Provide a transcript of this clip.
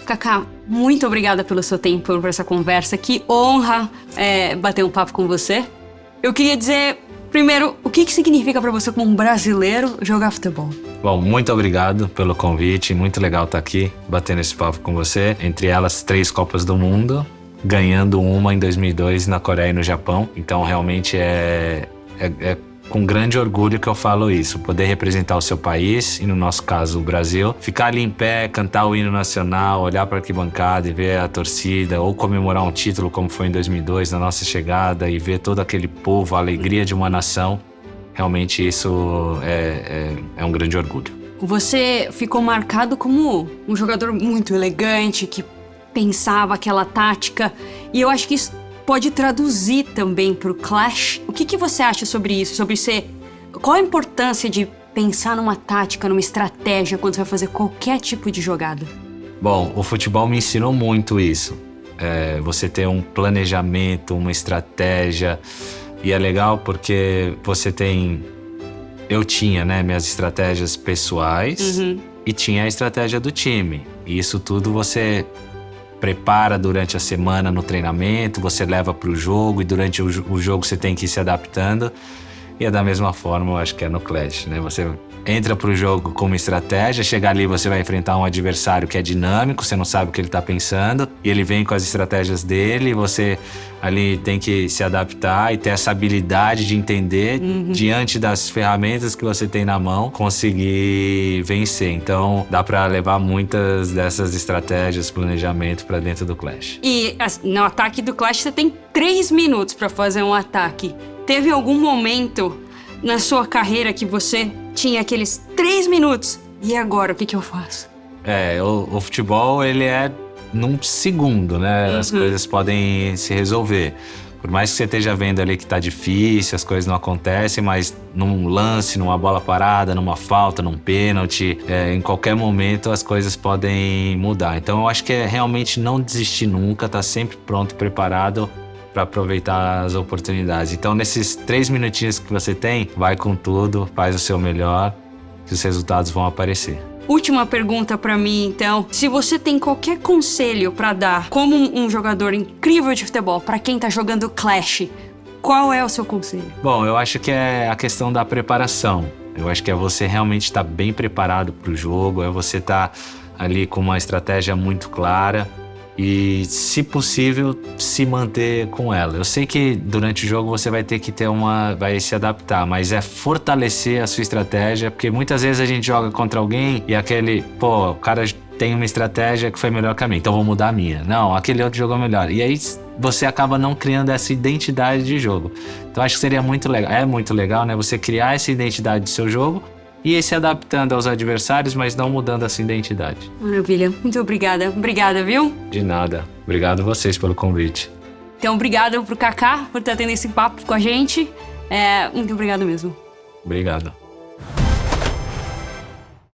Kaká, muito obrigada pelo seu tempo, por essa conversa. Que honra bater um papo com você. Eu queria dizer, primeiro, o que significa para você como um brasileiro jogar futebol? Bom, muito obrigado pelo convite. Muito legal estar aqui, batendo esse papo com você. Entre elas, 3 Copas do Mundo, ganhando uma em 2002 na Coreia e no Japão. Então, realmente é com grande orgulho que eu falo isso. Poder representar o seu país, e no nosso caso o Brasil. Ficar ali em pé, cantar o hino nacional, olhar para a arquibancada e ver a torcida, ou comemorar um título como foi em 2002, na nossa chegada, e ver todo aquele povo, a alegria de uma nação. Realmente isso é um grande orgulho. Você ficou marcado como um jogador muito elegante, que pensava aquela tática. E eu acho que isso pode traduzir também para o Clash. O que você acha sobre isso? Qual a importância de pensar numa tática, numa estratégia quando você vai fazer qualquer tipo de jogada? Bom, o futebol me ensinou muito isso. Você ter um planejamento, uma estratégia. E é legal porque eu tinha, né, minhas estratégias pessoais e tinha a estratégia do time. E isso tudo você prepara durante a semana no treinamento, você leva para o jogo, e durante o jogo você tem que ir se adaptando. E é da mesma forma, eu acho que é no Clash, né? Você entra pro jogo com uma estratégia, chega ali, você vai enfrentar um adversário que é dinâmico, você não sabe o que ele tá pensando, e ele vem com as estratégias dele, e você ali tem que se adaptar e ter essa habilidade de entender, diante das ferramentas que você tem na mão, conseguir vencer. Então, dá pra levar muitas dessas estratégias, planejamento pra dentro do Clash. E no ataque do Clash você tem 3 minutos pra fazer um ataque. Teve algum momento na sua carreira que você tinha aqueles 3 minutos? E agora, o que eu faço? O futebol, ele é num segundo, né? As coisas podem se resolver. Por mais que você esteja vendo ali que tá difícil, as coisas não acontecem, mas num lance, numa bola parada, numa falta, num pênalti, em qualquer momento as coisas podem mudar. Então eu acho que é realmente não desistir nunca, tá sempre pronto, preparado para aproveitar as oportunidades. Então, nesses 3 minutinhos que você tem, vai com tudo, faz o seu melhor, que os resultados vão aparecer. Última pergunta para mim, então. Se você tem qualquer conselho para dar como um jogador incrível de futebol para quem tá jogando Clash, qual é o seu conselho? Bom, eu acho que é a questão da preparação. Eu acho que é você realmente estar bem preparado para o jogo, é você estar ali com uma estratégia muito clara e, se possível, se manter com ela. Eu sei que durante o jogo você vai ter que vai se adaptar, mas é fortalecer a sua estratégia, porque muitas vezes a gente joga contra alguém e o cara tem uma estratégia que foi melhor que a minha, então vou mudar a minha. Não, aquele outro jogou melhor. E aí você acaba não criando essa identidade de jogo. Então acho que seria muito legal, é muito legal, né? Você criar essa identidade do seu jogo e ir se adaptando aos adversários, mas não mudando essa identidade. Maravilha, muito obrigada. Obrigada, viu? De nada. Obrigado a vocês pelo convite. Então, obrigado pro Kaká por estar tendo esse papo com a gente. Muito obrigado mesmo. Obrigado.